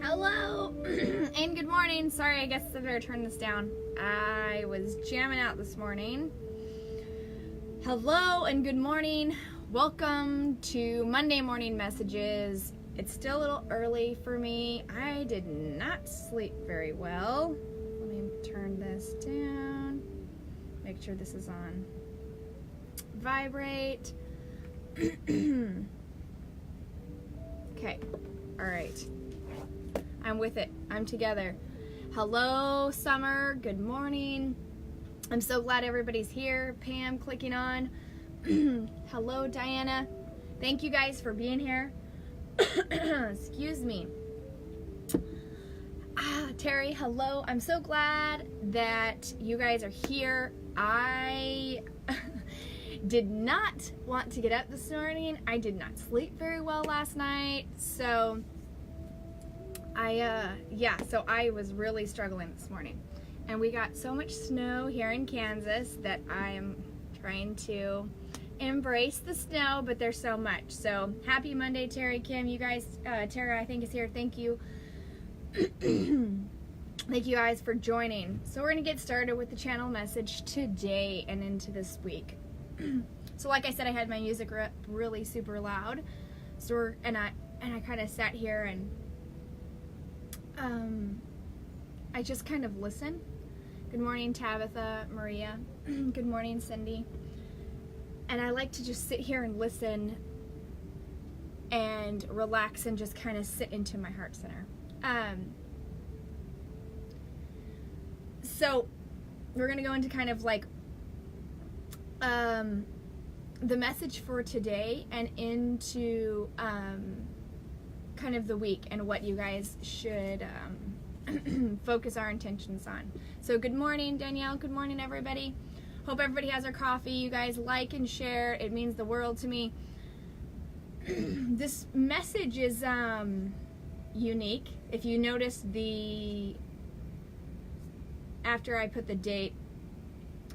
Hello and good morning. Sorry, I guess I better turn this down. I was jamming out this morning. Hello and good morning. Welcome to Monday Morning Messages. It's still a little early for me. I did not sleep very well. Let me turn this down. Make sure this is on vibrate. Okay. All right. I'm with it. I'm together. Hello, Summer. Good morning. I'm so glad everybody's here. Pam clicking on. Hello, Diana. Thank you guys for being here. Excuse me. Terry, hello. I'm so glad that you guys are here. I did not want to get up this morning. I did not sleep very well last night. So I was really struggling this morning. And we got so much snow here in Kansas that I am trying to embrace the snow, but there's so much. So happy Monday, Terry, Kim, you guys, Tara I think is here. Thank you. Thank you guys for joining. So we're gonna get started with the channel message today and into this week. So like I said, I had my music really super loud. So I kind of sat here and I just kind of listen. Good morning, Tabitha, Maria. Good morning, Cindy. And I like to just sit here and listen and relax and just kind of sit into my heart center. So we're going to go into kind of like the message for today and into kind of the week and what you guys should focus our intentions on. So good morning, Danielle. Good morning, everybody. Hope everybody has their coffee. You guys like and share. It means the world to me. This message is unique. If you notice, after I put the date,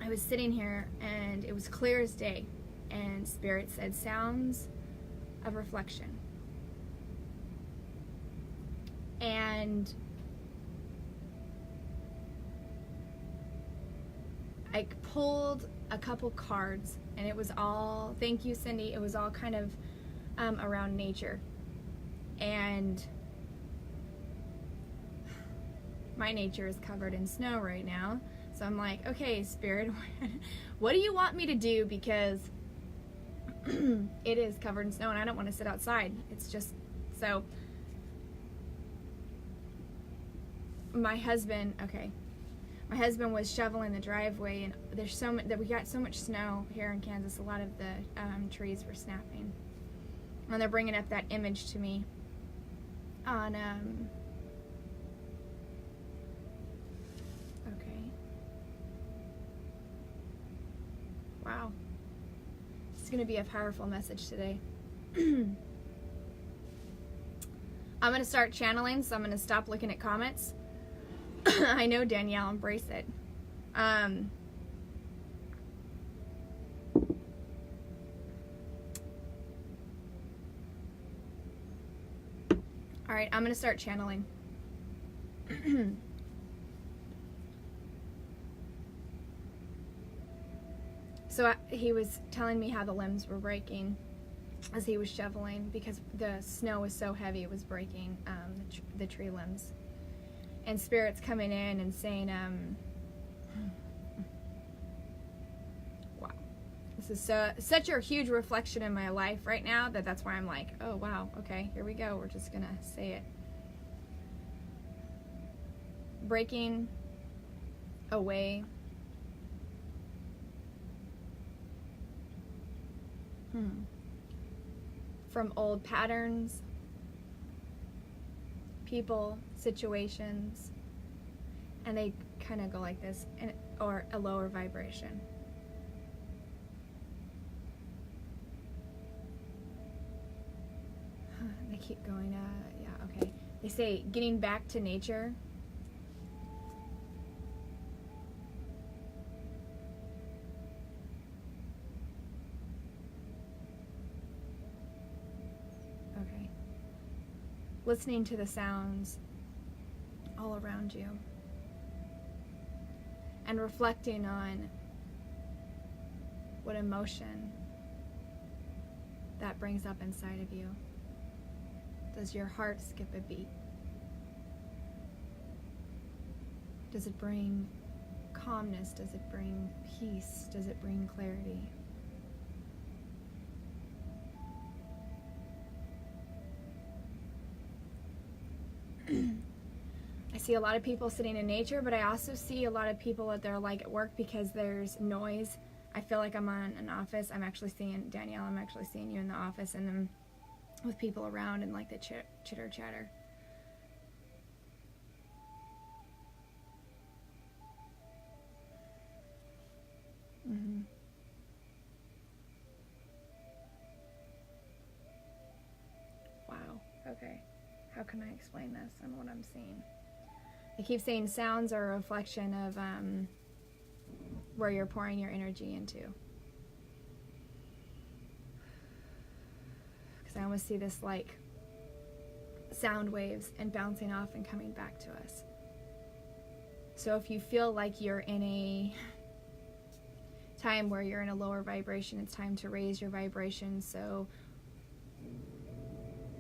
I was sitting here and it was clear as day, and Spirit said sounds of reflection. And I pulled a couple cards, and it was all, thank you, Cindy, it was all kind of around nature. And my nature is covered in snow right now. So I'm like, okay, Spirit, what do you want me to do? Because it is covered in snow and I don't want to sit outside. It's just, so my husband was shoveling the driveway, and there's we got so much snow here in Kansas. A lot of the trees were snapping, and they're bringing up that image to me on okay, wow, it's gonna be a powerful message today. I'm gonna start channeling, so I'm gonna stop looking at comments. I know, Danielle, embrace it. All right, I'm gonna start channeling. So he was telling me how the limbs were breaking as he was shoveling, because the snow was so heavy it was breaking the tree limbs. And Spirit's coming in and saying, wow, this is such a huge reflection in my life right now that's why I'm like, oh wow, okay, here we go. We're just gonna say it. Breaking away. From old patterns, people, situations, and they kind of go like this, or a lower vibration. They keep going, yeah, okay. They say getting back to nature. Okay. listening to the sounds all around you, and reflecting on what emotion that brings up inside of you. Does your heart skip a beat? Does it bring calmness? Does it bring peace? Does it bring clarity? I see a lot of people sitting in nature, but I also see a lot of people that they're like at work because there's noise. I feel like I'm on an office. I'm actually seeing Danielle. I'm actually seeing you in the office, and then with people around and like the chitter chatter. Mm-hmm. Wow. Okay. How can I explain this and what I'm seeing? I keep saying sounds are a reflection of where you're pouring your energy into. Because I almost see this like sound waves and bouncing off and coming back to us. So if you feel like you're in a time where you're in a lower vibration, it's time to raise your vibration. So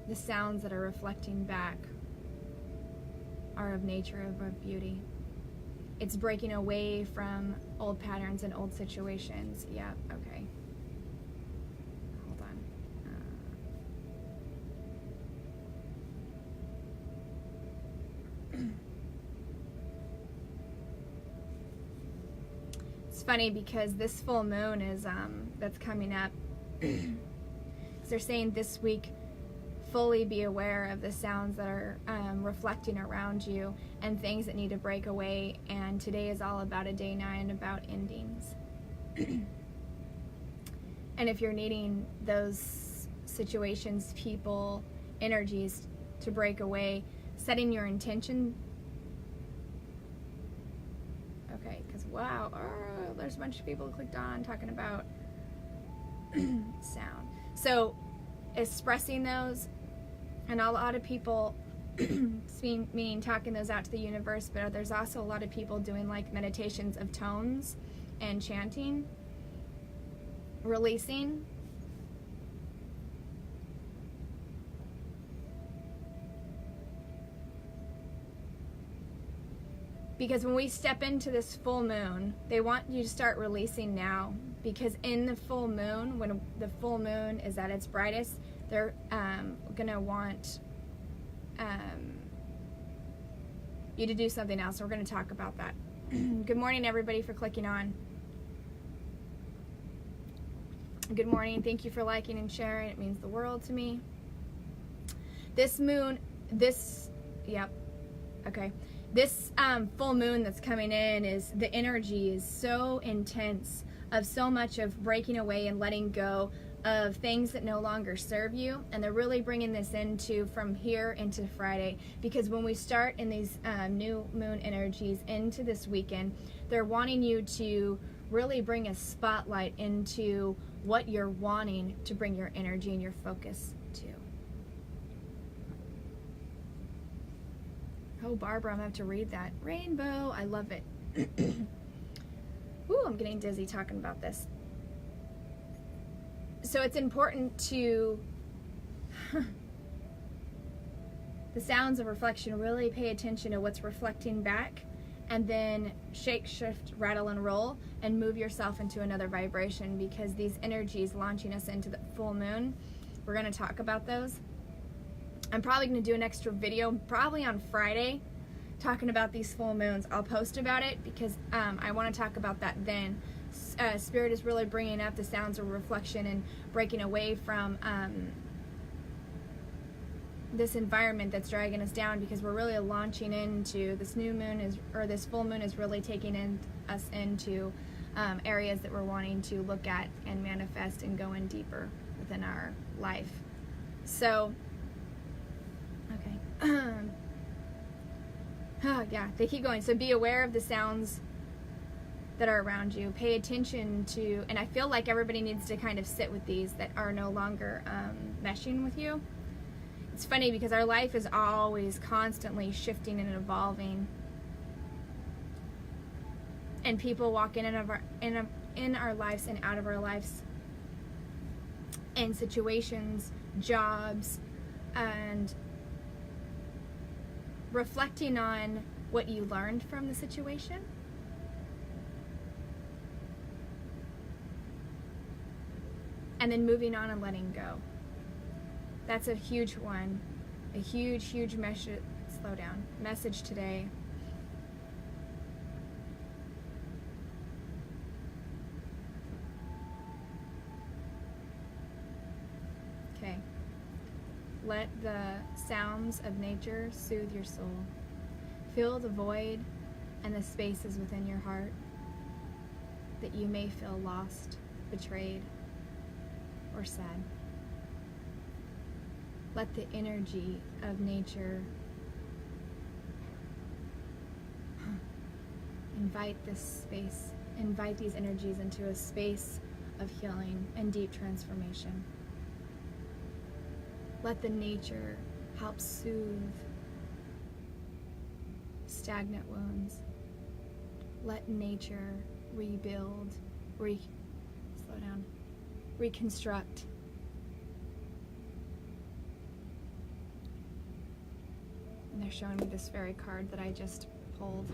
the sounds that are reflecting back are of nature, of beauty. It's breaking away from old patterns and old situations. Yeah, okay. Hold on. It's funny because this full moon is that's coming up. They're saying this week, fully be aware of the sounds that are reflecting around you and things that need to break away. And today is all about a day 9, about endings. And if you're needing those situations, people, energies to break away, setting your intention. Okay, because wow, there's a bunch of people who clicked on talking about sound. So expressing those. And a lot of people, meaning talking those out to the universe, but there's also a lot of people doing like meditations of tones and chanting, releasing. Because when we step into this full moon, they want you to start releasing now. Because in the full moon, when the full moon is at its brightest, they're going to want you to do something else. We're going to talk about that. Good morning, everybody, for clicking on. Good morning. Thank you for liking and sharing. It means the world to me. This moon, yep, okay. This full moon that's coming in is, the energy is so intense of so much of breaking away and letting go of things that no longer serve you. And they're really bringing this into from here into Friday, because when we start in these new moon energies into this weekend, they're wanting you to really bring a spotlight into what you're wanting to bring your energy and your focus to. Oh, Barbara, I'm gonna have to read that. Rainbow, I love it. Ooh, I'm getting dizzy talking about this. So it's important to, the sounds of reflection, really pay attention to what's reflecting back, and then shake, shift, rattle, and roll, and move yourself into another vibration, because these energies launching us into the full moon, we're going to talk about those. I'm probably going to do an extra video, probably on Friday, talking about these full moons. I'll post about it because I want to talk about that then. Spirit is really bringing up the sounds of reflection and breaking away from this environment that's dragging us down, because we're really launching into this new moon this full moon is really taking us into areas that we're wanting to look at and manifest and go in deeper within our life. So, okay. Yeah, they keep going. So be aware of the sounds that are around you. Pay attention to, and I feel like everybody needs to kind of sit with these that are no longer meshing with you. It's funny because our life is always constantly shifting and evolving. And people walk in our lives and out of our lives, and situations, jobs, and reflecting on what you learned from the situation. And then moving on and letting go. That's a huge one. A huge message. Slow down. Message today. Okay. Let the sounds of nature soothe your soul. Fill the void and the spaces within your heart that you may feel lost, betrayed, or sad. Let the energy of nature invite these energies into a space of healing and deep transformation. Let the nature help soothe stagnant wounds. Let nature rebuild, reconstruct. And they're showing me this fairy card that I just pulled.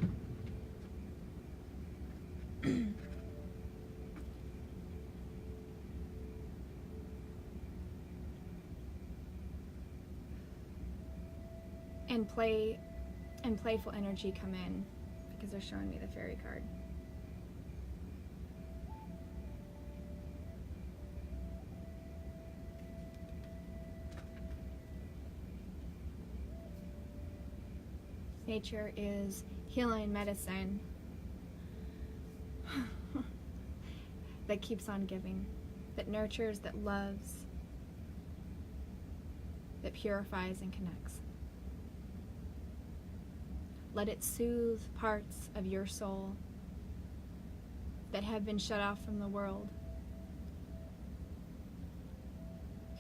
And playful energy come in because they're showing me the fairy card. Nature is healing medicine that keeps on giving, that nurtures, that loves, that purifies and connects. Let it soothe parts of your soul that have been shut off from the world.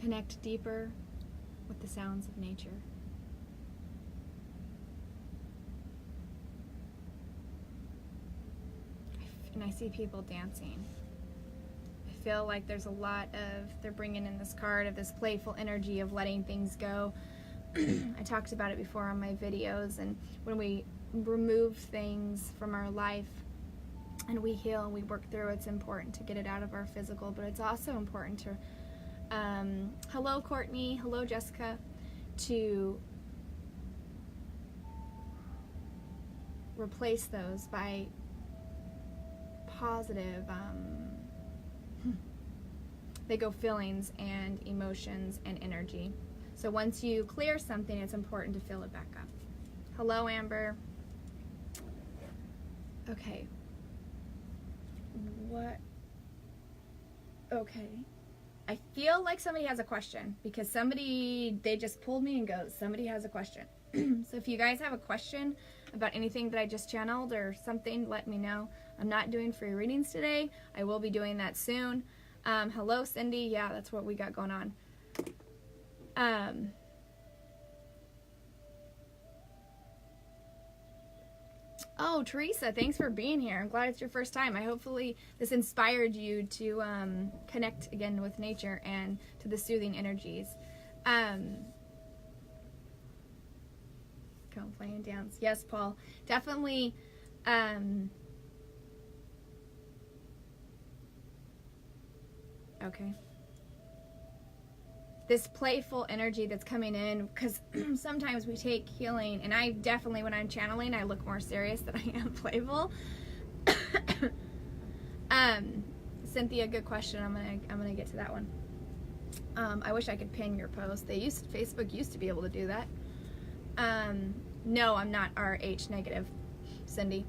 Connect deeper with the sounds of nature. And I see people dancing. I feel like there's a lot of, they're bringing in this card of this playful energy of letting things go. I talked about it before on my videos, and when we remove things from our life and we heal and we work through, it's important to get it out of our physical, but it's also important to, hello Courtney, hello Jessica, to replace those by positive, they go feelings and emotions and energy. So once you clear something, it's important to fill it back up. Hello, Amber. Okay. What? Okay. I feel like somebody has a question because they just pulled me and goes, somebody has a question. So if you guys have a question about anything that I just channeled or something, let me know. I'm not doing free readings today. I will be doing that soon. Hello, Cindy. Yeah, that's what we got going on. Oh, Teresa, thanks for being here. I'm glad it's your first time. Hopefully this inspired you to connect again with nature and to the soothing energies. Come play and dance. Yes, Paul. Definitely. Okay. This playful energy that's coming in, because sometimes we take healing, and I definitely, when I'm channeling, I look more serious than I am playful. Cynthia, good question. I'm gonna get to that one. I wish I could pin your post. Facebook used to be able to do that. No, I'm not RH negative, Cindy.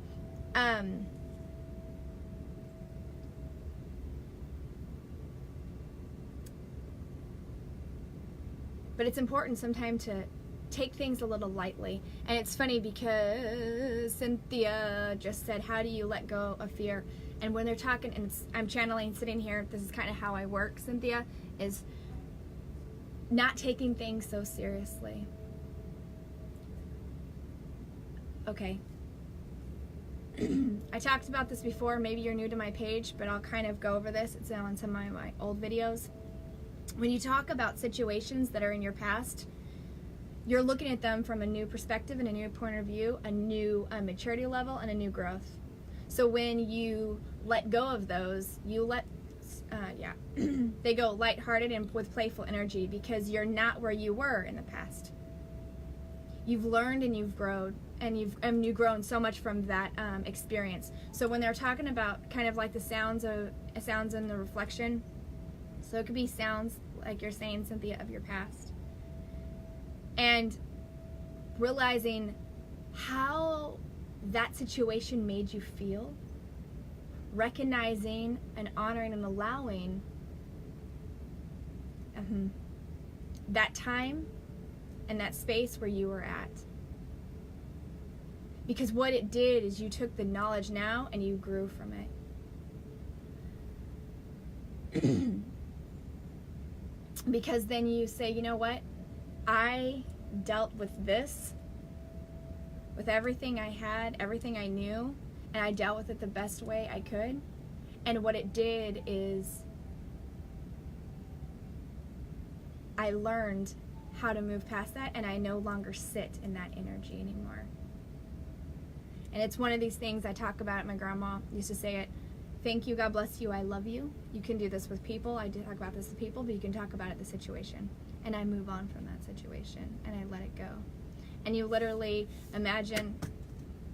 But it's important sometimes to take things a little lightly. And it's funny because Cynthia just said, how do you let go of fear? And when they're talking, and I'm channeling, sitting here, this is kind of how I work, Cynthia, is not taking things so seriously. Okay. I talked about this before. Maybe you're new to my page, but I'll kind of go over this. It's on some of my old videos. When you talk about situations that are in your past, you're looking at them from a new perspective and a new point of view, a new maturity level, and a new growth. So when you let go of those, you let, they go lighthearted and with playful energy, because you're not where you were in the past. You've learned and you've grown, and you've grown so much from that experience. So when they're talking about kind of like the sounds in the reflection, so it could be sounds like you're saying, Cynthia, of your past, and realizing how that situation made you feel, recognizing and honoring and allowing that time and that space where you were at. Because what it did is you took the knowledge now and you grew from it. Because then you say, you know what? I dealt with this, with everything I had, everything I knew, and I dealt with it the best way I could. And what it did is I learned how to move past that, and I no longer sit in that energy anymore. And it's one of these things I talk about. My grandma used to say it. Thank you, God bless you, I love you. You can do this with people. I do talk about this with people, but you can talk about it the situation. And I move on from that situation, and I let it go. And you literally imagine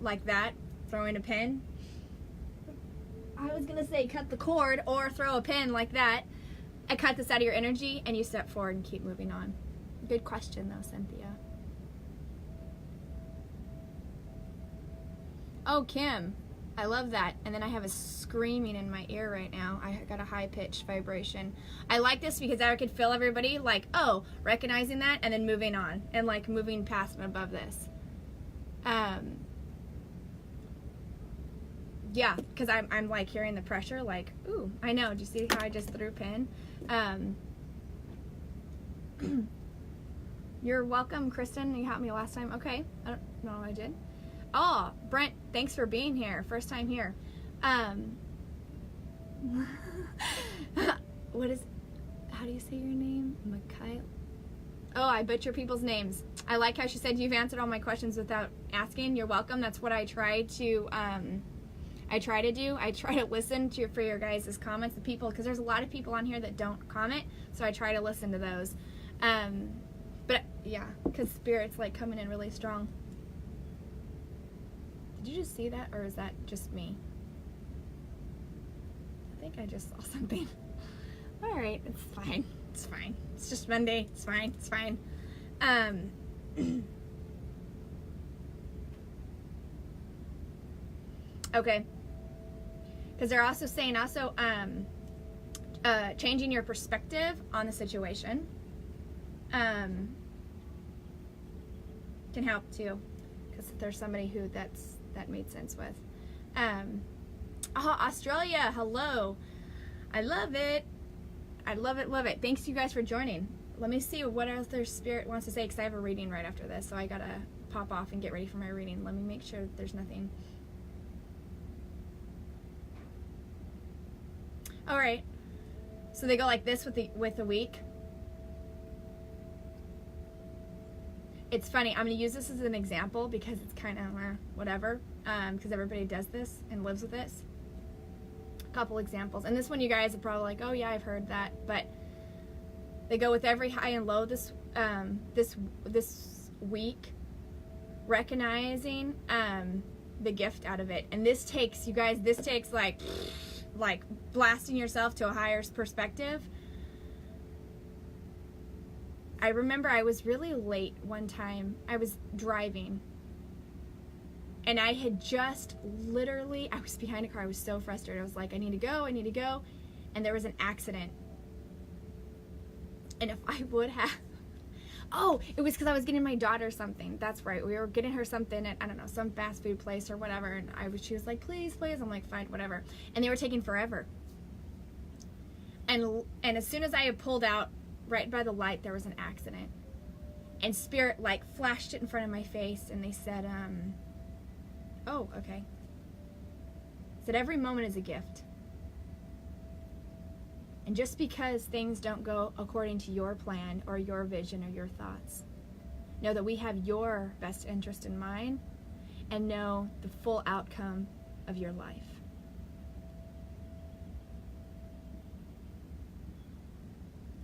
like that, throwing a pin. I was going to say cut the cord, or throw a pin like that, and cut this out of your energy, and you step forward and keep moving on. Good question, though, Cynthia. Oh, Kim, I love that. And then I have a screaming in my ear right now. I got a high-pitched vibration. I like this because I could feel everybody like, oh, recognizing that and then moving on and like moving past and above this. Yeah, because I'm like hearing the pressure like, ooh, I know. Do you see how I just threw a pin? You're welcome, Kristen. You helped me last time. Okay. I don't know what I did. Oh, Brent, thanks for being here. First time here. How do you say your name? Mikhail? Oh, I butcher people's names. I like how she said you've answered all my questions without asking. You're welcome. That's what I try to do. I try to listen for your guys' comments, the people, because there's a lot of people on here that don't comment, so I try to listen to those. But yeah, because Spirit's like coming in really strong. Did you just see that, or is that just me? I think I just saw something. All right, it's fine. It's fine. It's just Monday. It's fine. It's fine. Okay. Because they're also saying changing your perspective on the situation can help too. Because there's somebody who that made sense with. Australia, hello. I love it. I love it, love it. Thanks you guys for joining. Let me see what else their Spirit wants to say, because I have a reading right after this, so I gotta pop off and get ready for my reading. Let me make sure that there's nothing. All right. So they go like this with the week. It's funny. I'm going to use this as an example because it's kind of whatever, because everybody does this and lives with this. A couple examples. And this one you guys are probably like, oh yeah, I've heard that. But they go with every high and low this week, recognizing the gift out of it. And this takes, you guys, like blasting yourself to a higher perspective. I remember I was really late one time. I was driving, and I had just literally, I was behind a car. I was so frustrated. I was like, I need to go. And there was an accident. And if I would have, oh, it was because I was getting my daughter something. That's right. We were getting her something at, I don't know, some fast food place or whatever. And she was like, please. I'm like, fine, whatever. And they were taking forever. And as soon as I had pulled out right by the light, there was an accident. And Spirit like flashed it in front of my face, and they said, oh, okay. Said every moment is a gift. And just because things don't go according to your plan or your vision or your thoughts, know that we have your best interest in mind, and know the full outcome of your life.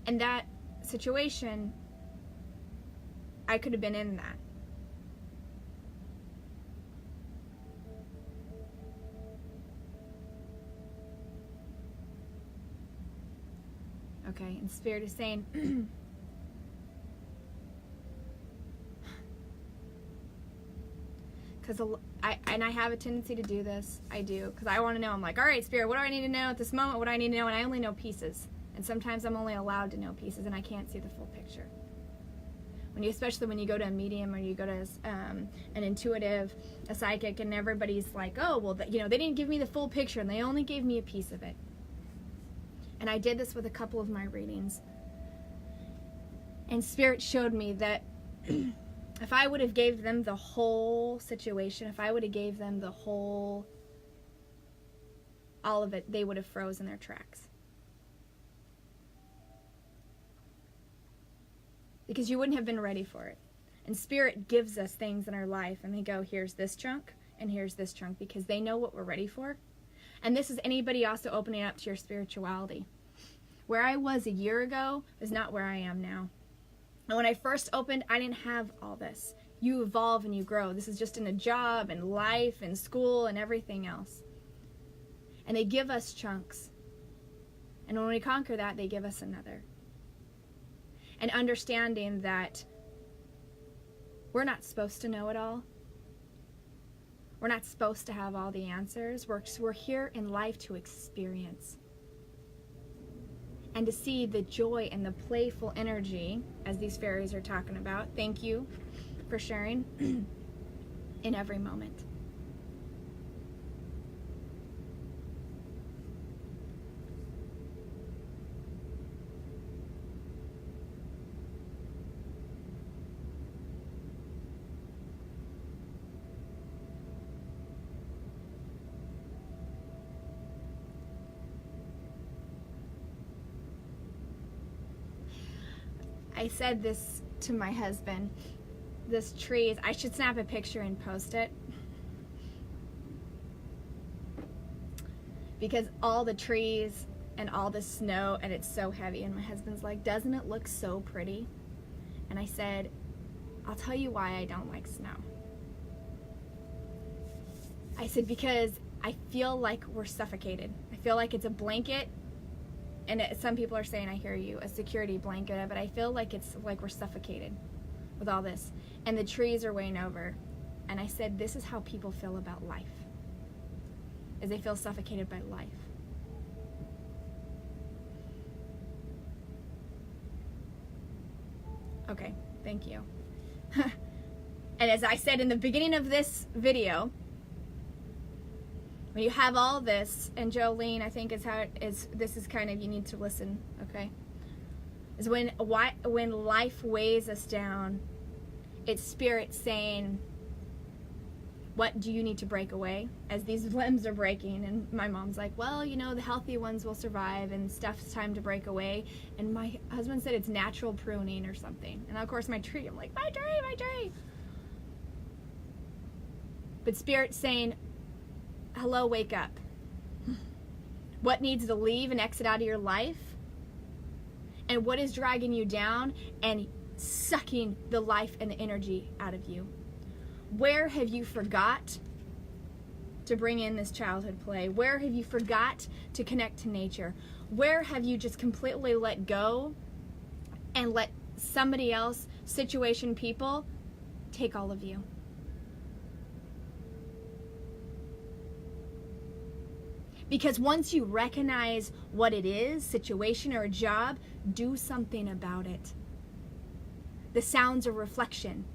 And that situation, I could have been in that. Okay, and Spirit is saying, because I have a tendency to do this. I do, because I want to know. I'm like, all right, Spirit, what do I need to know at this moment? What do I need to know? And I only know pieces. And sometimes I'm only allowed to know pieces, and I can't see the full picture. Especially when you go to a medium, or you go to an intuitive, a psychic, and everybody's like, oh, well, they didn't give me the full picture, and they only gave me a piece of it. And I did this with a couple of my readings. And Spirit showed me that if I would have gave them the whole situation, if I would have gave them the whole, all of it, they would have frozen their tracks. Because you wouldn't have been ready for it. And Spirit gives us things in our life, and they go, here's this chunk, and here's this chunk, because they know what we're ready for. And this is anybody also opening up to your spirituality. Where I was a year ago is not where I am now. And when I first opened, I didn't have all this. You evolve and you grow. This is just in a job and life and school and everything else. And they give us chunks. And when we conquer that, they give us another. And understanding that we're not supposed to know it all. We're not supposed to have all the answers. We're here in life to experience. And to see the joy and the playful energy, as these fairies are talking about. Thank you for sharing in every moment. I said this to my husband, this tree, I should snap a picture and post it. Because all the trees and all the snow, and it's so heavy, and my husband's like, doesn't it look so pretty? And I said, I'll tell you why I don't like snow. I said, because I feel like we're suffocated. I feel like it's a blanket. And some people are saying, I hear you, a security blanket, but I feel like it's like we're suffocated with all this. And the trees are weighing over. And I said, this is how people feel about life, is they feel suffocated by life. Okay, thank you. And as I said in the beginning of this video, when you have all this, and Jolene, I think is how it is, this is kind of, you need to listen, okay? Is when life weighs us down, it's Spirit saying, what do you need to break away? As these limbs are breaking, and my mom's like, well, the healthy ones will survive, and stuff's time to break away. And my husband said it's natural pruning or something. And of course my tree, I'm like, my tree. But Spirit's saying, hello, wake up. What needs to leave and exit out of your life? And what is dragging you down and sucking the life and the energy out of you? Where have you forgot to bring in this childhood play? Where have you forgot to connect to nature? Where have you just completely let go and let somebody else, situation, people, take all of you? Because once you recognize what it is, situation or a job, do something about it. The sounds of reflection.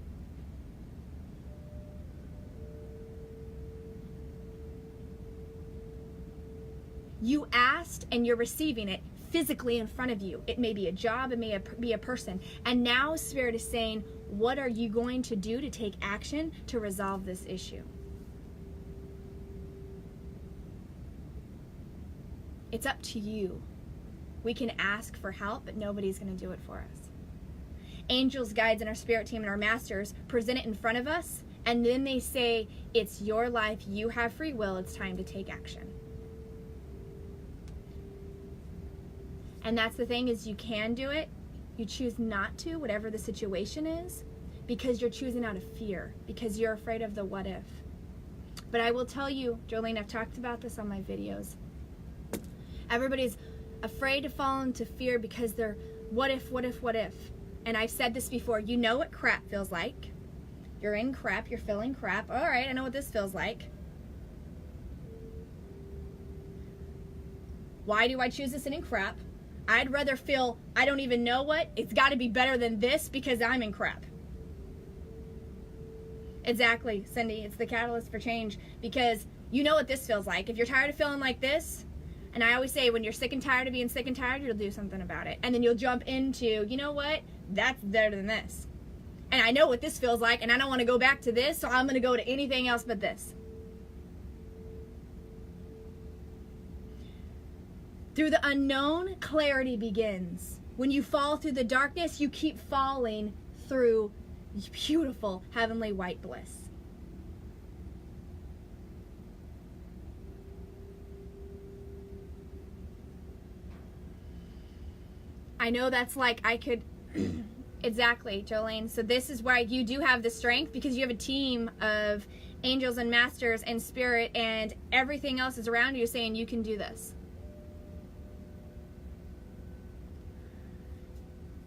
You asked and you're receiving it. physically in front of you. It may be a job, it may be a person. And now Spirit is saying, what are you going to do to take action to resolve this issue? It's up to you. We can ask for help, but nobody's going to do it for us. Angels, guides, and our spirit team and our masters present it in front of us, and then they say, it's your life, you have free will, it's time to take action. And that's the thing, is you can do it. You choose not to, whatever the situation is, because you're choosing out of fear, because you're afraid of the what if. But I will tell you, Jolene, I've talked about this on my videos. Everybody's afraid to fall into fear because they're what if, what if, what if. And I've said this before, you know what crap feels like. You're in crap, you're feeling crap. All right, I know what this feels like. Why do I choose this in crap? I'd rather feel, I don't even know what, it's got to be better than this because I'm in crap. Exactly, Cindy, it's the catalyst for change, because you know what this feels like. If you're tired of feeling like this, and I always say, when you're sick and tired of being sick and tired, you'll do something about it. And then you'll jump into, you know what, that's better than this. And I know what this feels like, and I don't want to go back to this, so I'm going to go to anything else but this. Through the unknown, clarity begins. When you fall through the darkness, you keep falling through beautiful heavenly white bliss. I know that's like, I could, exactly, Jolene. So this is why you do have the strength, because you have a team of angels and masters and spirit and everything else is around you saying you can do this.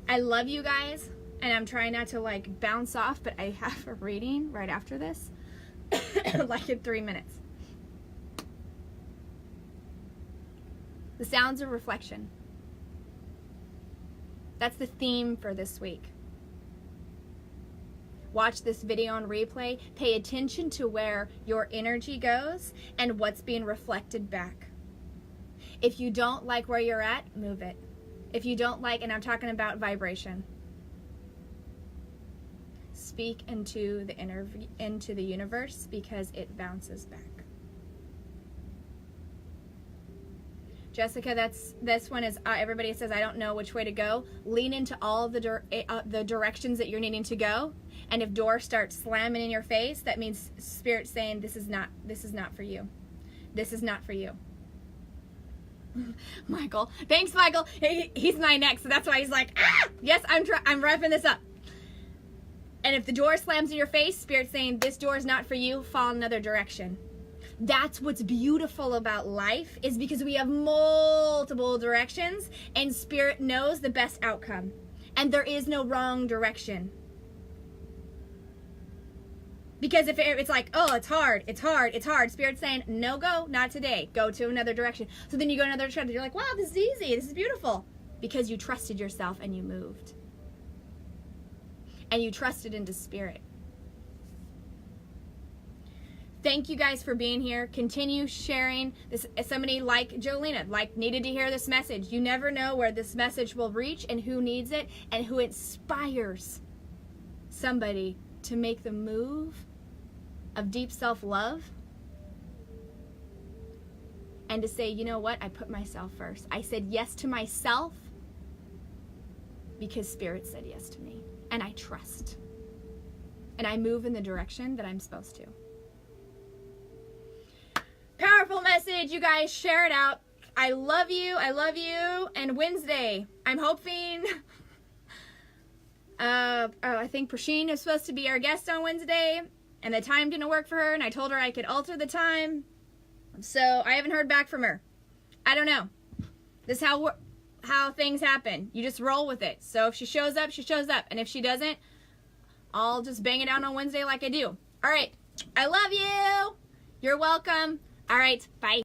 I love you guys, and I'm trying not to like bounce off, but I have a reading right after this, like in 3 minutes. The sounds of reflection. That's the theme for this week. Watch this video on replay. Pay attention to where your energy goes and what's being reflected back. If you don't like where you're at, move it. If you don't like, and I'm talking about vibration, speak into the universe, because it bounces back. Jessica, this one is, everybody says, I don't know which way to go. Lean into all of the directions that you're needing to go. And if doors start slamming in your face, that means Spirit saying, this is not for you. This is not for you. Michael, thanks, Michael. He's my next, so that's why he's like, ah! Yes, I'm wrapping this up. And if the door slams in your face, Spirit's saying, this door is not for you, fall another direction. That's what's beautiful about life, is because we have multiple directions, and Spirit knows the best outcome. And there is no wrong direction. Because if it's like, oh, it's hard, Spirit's saying, no, go, not today. Go to another direction. So then you go another direction. You're like, wow, this is easy. This is beautiful. Because you trusted yourself and you moved. And you trusted into Spirit. Thank you guys for being here. Continue sharing this. Somebody like Jolena, needed to hear this message. You never know where this message will reach and who needs it and who inspires somebody to make the move of deep self-love and to say, you know what, I put myself first. I said yes to myself because Spirit said yes to me, and I trust, and I move in the direction that I'm supposed to. Powerful message, you guys. Share it out. I love you, and Wednesday, I'm hoping I think Prasheen is supposed to be our guest on Wednesday, and the time didn't work for her, and I told her I could alter the time, so I haven't heard back from her. I don't know. This is how things happen. You just roll with it. So if she shows up, she shows up, and if she doesn't, I'll just bang it out on Wednesday like I do. All right. I love you. You're welcome. All right. Bye.